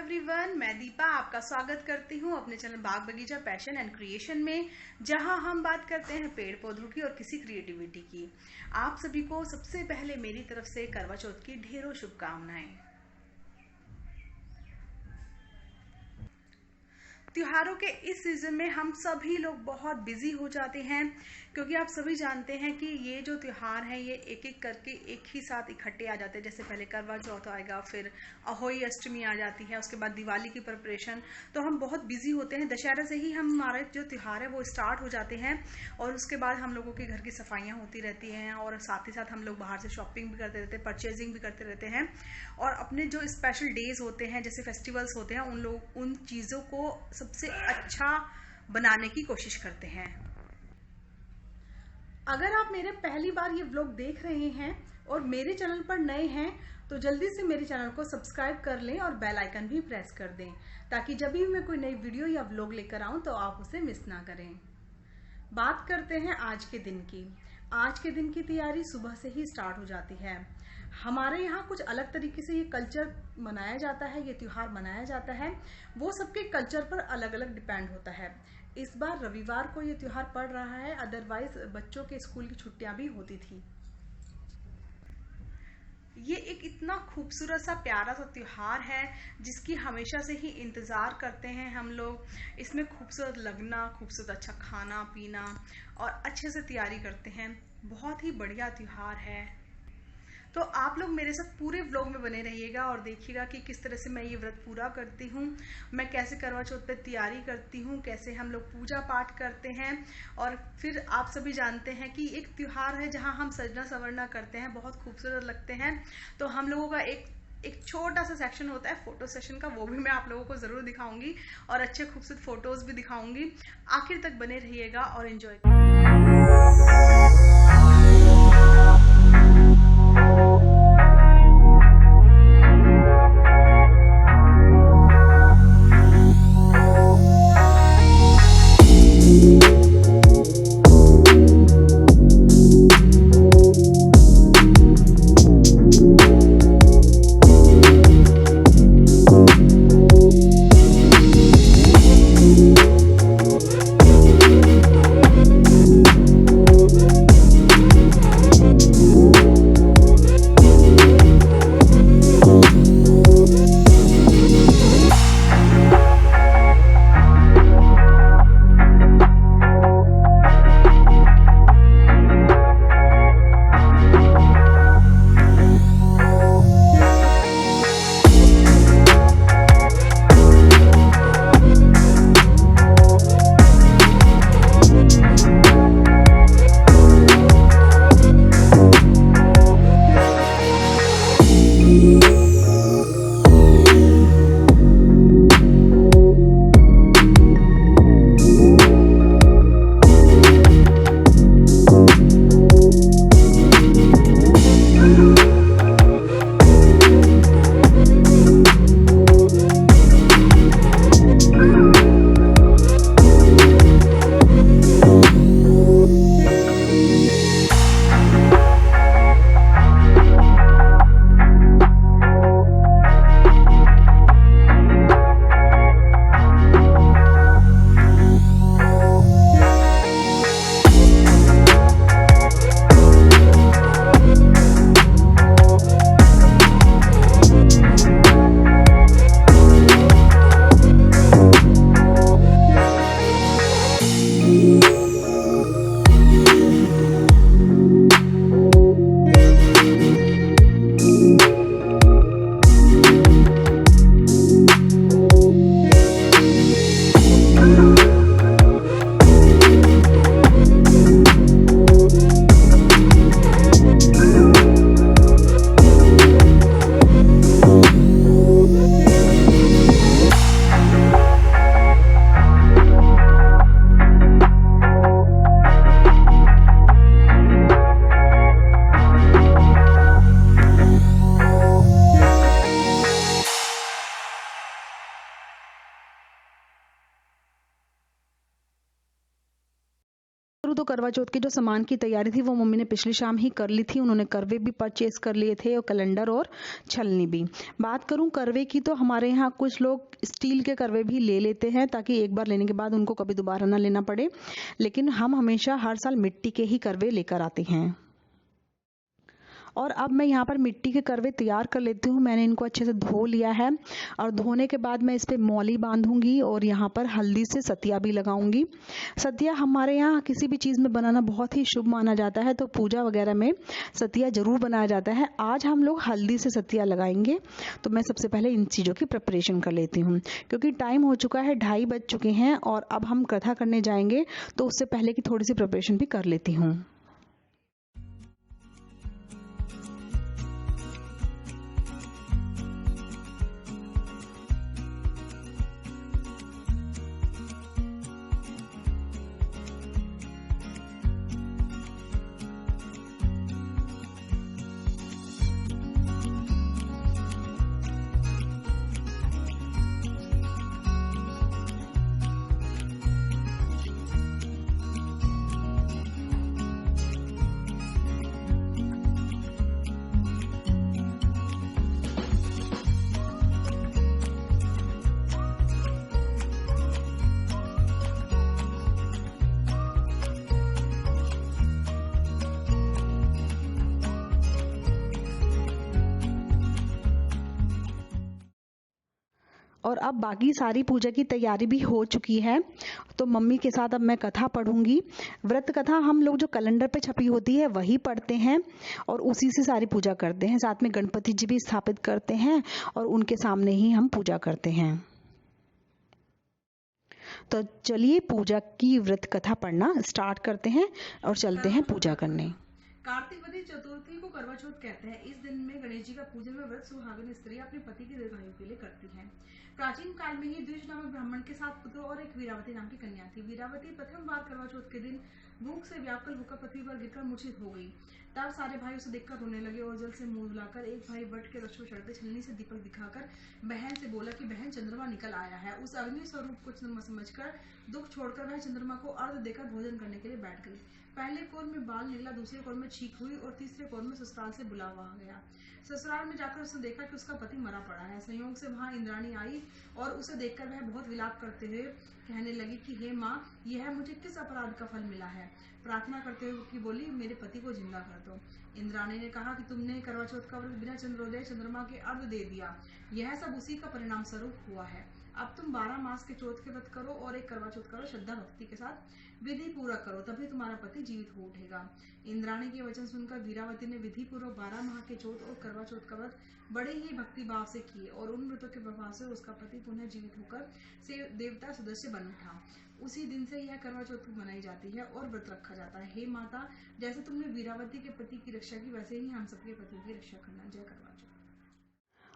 Everyone, मैं दीपा आपका स्वागत करती हूँ अपने चैनल बाग बगीचा पैशन एंड क्रिएशन में, जहाँ हम बात करते हैं पेड़ पौधों की और किसी क्रिएटिविटी की। आप सभी को सबसे पहले मेरी तरफ से करवा चौथ की ढेरों शुभकामनाएं। त्योहारों के इस सीजन में हम सभी लोग बहुत बिजी हो जाते हैं, क्योंकि आप सभी जानते हैं कि ये जो त्योहार है ये एक एक करके एक ही साथ इकट्ठे आ जाते हैं। जैसे पहले करवा चौथ आएगा, फिर अहोई अष्टमी आ जाती है, उसके बाद दिवाली की प्रिपरेशन। तो हम बहुत बिजी होते हैं। दशहरा से ही हमारे जो त्योहार है वो स्टार्ट हो जाते हैं और उसके बाद हम लोगों के घर की सफाइयाँ होती रहती हैं और साथ ही साथ हम लोग बाहर से शॉपिंग भी करते रहते हैं, परचेजिंग भी करते रहते हैं और अपने जो स्पेशल डेज होते हैं जैसे फेस्टिवल्स होते हैं उन चीज़ों को सबसे अच्छा बनाने की कोशिश करते हैं। अगर आप मेरे पहली बार ये व्लॉग देख रहे हैं और मेरे चैनल पर नए हैं तो जल्दी से मेरे चैनल को सब्सक्राइब कर लें और बेल आइकन भी प्रेस कर दें, ताकि जब भी मैं कोई नई वीडियो या व्लॉग लेकर आऊं तो आप उसे मिस ना करें। बात करते हैं आज के दिन की। आज के दिन की तैयारी सुबह से ही स्टार्ट हो जाती है। हमारे यहाँ कुछ अलग तरीके से ये कल्चर मनाया जाता है, ये त्योहार मनाया जाता है। वो सबके कल्चर पर अलग अलग डिपेंड होता है। इस बार रविवार को ये त्योहार पड़ रहा है, अदरवाइज बच्चों के स्कूल की छुट्टियां भी होती थी। ये एक इतना खूबसूरत सा प्यारा सा त्योहार है जिसकी हमेशा से ही इंतज़ार करते हैं हम लोग। इसमें खूबसूरत लगना, खूबसूरत अच्छा खाना पीना और अच्छे से तैयारी करते हैं। बहुत ही बढ़िया त्योहार है। तो आप लोग मेरे साथ पूरे व्लॉग में बने रहिएगा और देखिएगा कि किस तरह से मैं ये व्रत पूरा करती हूँ, मैं कैसे करवा चौथ पे तैयारी करती हूँ, कैसे हम लोग पूजा पाठ करते हैं। और फिर आप सभी जानते हैं कि एक त्योहार है जहाँ हम सजना संवरना करते हैं, बहुत खूबसूरत लगते हैं। तो हम लोगों का एक छोटा सा सेक्शन होता है फोटो सेशन का, वो भी मैं आप लोगों को ज़रूर दिखाऊंगी और अच्छे खूबसूरत फोटोज़ भी दिखाऊंगी। आखिर तक बने रहिएगा और एंजॉय। करूँ तो करवा चौथ के जो सामान की तैयारी थी वो मम्मी ने पिछली शाम ही कर ली थी। उन्होंने करवे भी परचेज़ कर लिए थे और कैलेंडर और छलनी भी। बात करूँ करवे की तो हमारे यहाँ कुछ लोग स्टील के करवे भी ले लेते हैं ताकि एक बार लेने के बाद उनको कभी दोबारा ना लेना पड़े, लेकिन हम हमेशा हर साल मिट्टी के ही करवे लेकर आते हैं। और अब मैं यहाँ पर मिट्टी के करवे तैयार कर लेती हूँ। मैंने इनको अच्छे से धो लिया है और धोने के बाद मैं इस पर मौली बांधूंगी और यहाँ पर हल्दी से सतिया भी लगाऊंगी। सतिया हमारे यहाँ किसी भी चीज़ में बनाना बहुत ही शुभ माना जाता है, तो पूजा वगैरह में सतिया ज़रूर बनाया जाता है। आज हम लोग हल्दी से सतिया लगाएंगे, तो मैं सबसे पहले इन चीज़ों की प्रिपरेशन कर लेती हूँ क्योंकि टाइम हो चुका है, 2:30 बज चुके हैं और अब हम कथा करने जाएंगे, तो उससे पहले की थोड़ी सी प्रिपरेशन भी कर लेती हूँ। और अब बाकी सारी पूजा की तैयारी भी हो चुकी है, तो मम्मी के साथ अब मैं कथा पढ़ूंगी। व्रत कथा हम लोग जो कैलेंडर पे छपी होती है वही पढ़ते हैं और उसी से सारी पूजा करते हैं। साथ में गणपति जी भी स्थापित करते हैं और उनके सामने ही हम पूजा करते हैं। तो चलिए पूजा की व्रत कथा पढ़ना स्टार्ट करते हैं और चलते हैं पूजा करने। कार्तिक वदी चतुर्थी को करवा चौथ कहते हैं। इस दिन में गणेश जी का पूजन में व्रत सुहागिन स्त्री अपने पति की दीर्घायु के लिए करती है। प्राचीन काल में ही द्विज नामक ब्राह्मण के 7 पुत्र और एक वीरावती नाम की कन्या थी। वीरावती प्रथम बार करवा चौथ के दिन भूख से व्याकुल होकर पृथ्वी पर गिरकर मूर्छित हो गई। तब सारे भाई उसे देखकर रोने लगे और जल से मुंह धुलाकर एक भाई वट के वृक्ष पर चढ़कर छलनी से दीपक दिखाकर बहन से बोला कि बहन, चंद्रमा निकल आया है। उस अग्नि स्वरूप को समझकर दुख छोड़कर वह चंद्रमा को अर्घ देकर भोजन करने के लिए बैठ गई। पहले कोर में बाल निकला, दूसरे कोर में छींक हुई और तीसरे कोर में ससुराल से बुलावा आ गया। ससुराल में जाकर उसने देखा कि उसका पति मरा पड़ा है। संयोग से वहां इंद्राणी आई और उसे देखकर वह बहुत विलाप करते हुए कहने लगी कि हे माँ, यह मुझे किस अपराध का फल मिला है। प्रार्थना करते हुए कि बोली, मेरे पति को जिंदा कर दो। इंद्राणी ने कहा कि तुमने करवा चौथ का व्रत बिना चंद्रोदय चंद्रमा के अर्घ दे दिया, यह सब उसी का परिणाम स्वरूप हुआ है। अब तुम 12 मास के चौथ के व्रत करो और एक करवा चौथ करो, श्रद्धा भक्ति के साथ विधि पूरा करो, तभी तुम्हारा पति जीवित हो उठेगा। इंद्राणी के वचन सुनकर वीरावती ने विधि पूर्वक 12 माह के चौथ और करवा चौथ का व्रत बड़े ही भक्ति भाव से किए और उन व्रतों के प्रभाव से उसका पति पुनः जीवित होकर से देवता सदस्य बन उठा। उसी दिन से यह करवा चौथ मनाई जाती है और व्रत रखा जाता है। हे माता, जैसे तुमने वीरावती के पति की रक्षा की, वैसे ही हम सबके पति की रक्षा करना। जय करवा चौथ।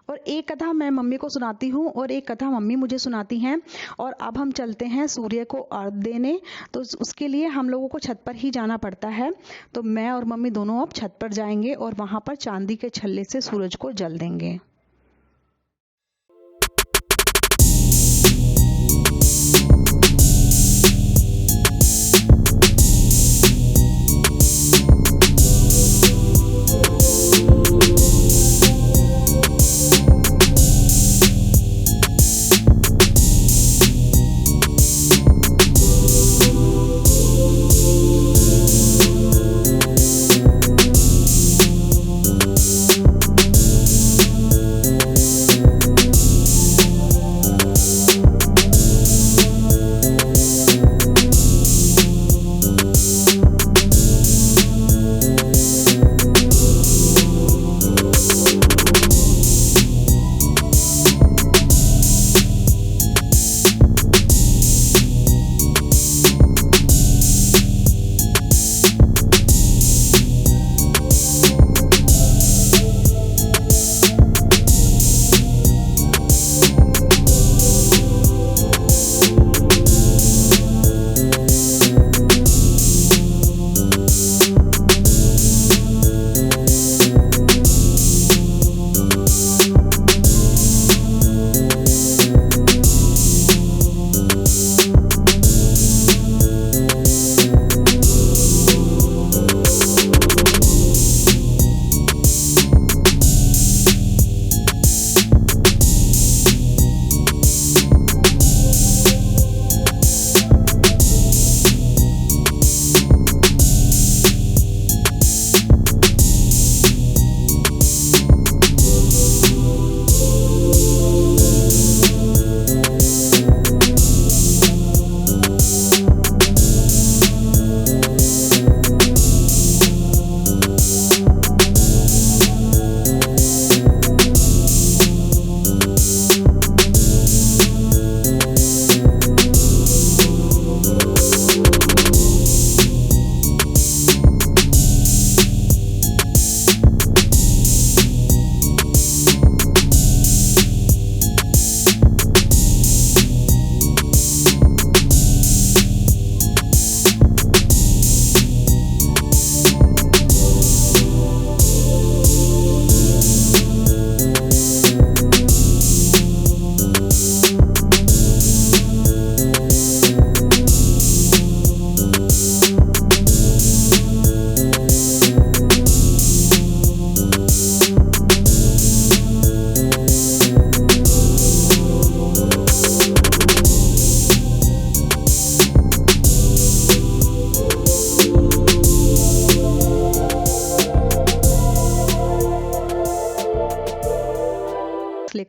और एक कथा मैं मम्मी को सुनाती हूँ और एक कथा मम्मी मुझे सुनाती हैं। और अब हम चलते हैं सूर्य को अर्घ देने, तो उसके लिए हम लोगों को छत पर ही जाना पड़ता है। तो मैं और मम्मी दोनों अब छत पर जाएंगे और वहाँ पर चांदी के छल्ले से सूरज को जल देंगे।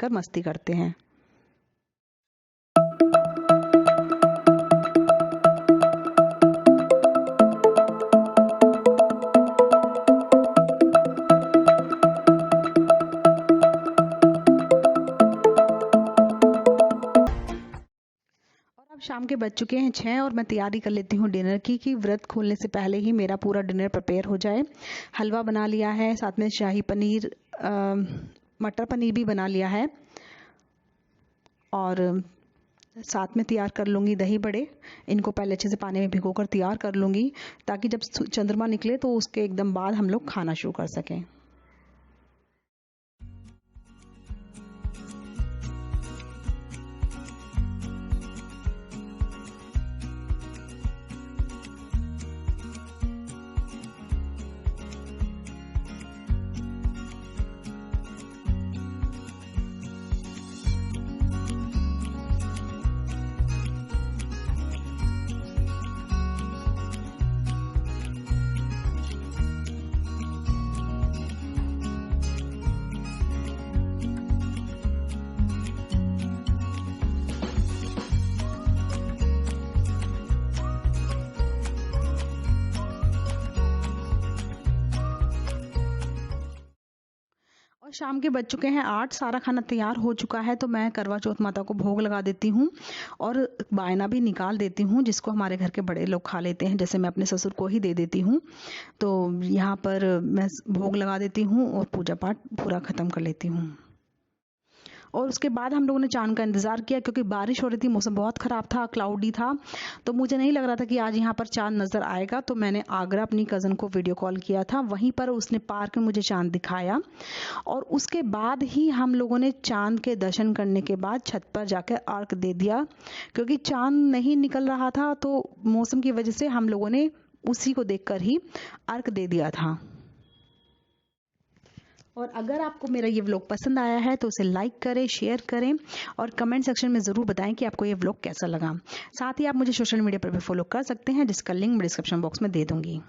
बैठकर मस्ती करते हैं। शाम के बज चुके हैं 6 और मैं तैयारी कर लेती हूँ डिनर की कि व्रत खोलने से पहले ही मेरा पूरा डिनर प्रिपेयर हो जाए। हलवा बना लिया है, साथ में शाही पनीर, मटर पनीर भी बना लिया है और साथ में तैयार कर लूँगी दही बड़े। इनको पहले अच्छे से पानी में भिगो कर तैयार कर लूँगी ताकि जब चंद्रमा निकले तो उसके एकदम बाद हम लोग खाना शुरू कर सकें। और शाम के बज चुके हैं 8, सारा खाना तैयार हो चुका है। तो मैं करवा चौथ माता को भोग लगा देती हूँ और बायना भी निकाल देती हूँ जिसको हमारे घर के बड़े लोग खा लेते हैं, जैसे मैं अपने ससुर को ही दे देती हूँ। तो यहाँ पर मैं भोग लगा देती हूँ और पूजा पाठ पूरा ख़त्म कर लेती हूँ। और उसके बाद हम लोगों ने चांद का इंतज़ार किया क्योंकि बारिश हो रही थी, मौसम बहुत ख़राब था, क्लाउडी था, तो मुझे नहीं लग रहा था कि आज यहाँ पर चांद नज़र आएगा। तो मैंने आगरा अपनी कज़न को वीडियो कॉल किया था, वहीं पर उसने पार्क में मुझे चांद दिखाया और उसके बाद ही हम लोगों ने चांद के दर्शन करने के बाद छत पर जाकर अर्घ दे दिया क्योंकि चांद नहीं निकल रहा था। तो मौसम की वजह से हम लोगों ने उसी को देखकर ही अर्घ दे दिया था। और अगर आपको मेरा ये व्लॉग पसंद आया है तो उसे लाइक करें, शेयर करें और कमेंट सेक्शन में ज़रूर बताएं कि आपको ये व्लॉग कैसा लगा। साथ ही आप मुझे सोशल मीडिया पर भी फॉलो कर सकते हैं जिसका लिंक मैं डिस्क्रिप्शन बॉक्स में दे दूँगी।